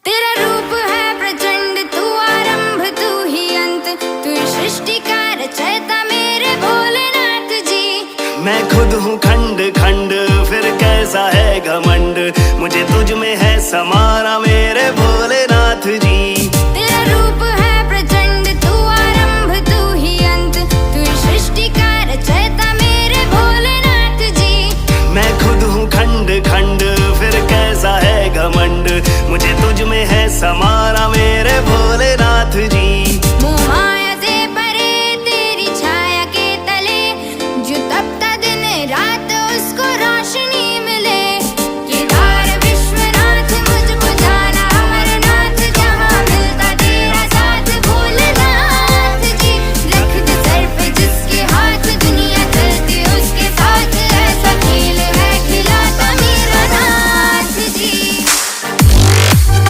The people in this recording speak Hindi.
तेरा रूप है प्रचंड, तू आरंभ तू ही अंत, तू सृष्टि का रचयिता मेरे भोलेनाथ जी। मैं खुद हूँ खंड खंड, फिर कैसा है घमंड, मुझे तुझ में है समाना मेरे भोलेनाथ जी। तेरा रूप है प्रचंड, तू आरंभ तू ही अंत, तू सृष्टि का रचयिता मेरे भोलेनाथ जी। मैं खुद हूँ खंड खंड, फिर कैसा है घमंड, मुझे तुझ में है समा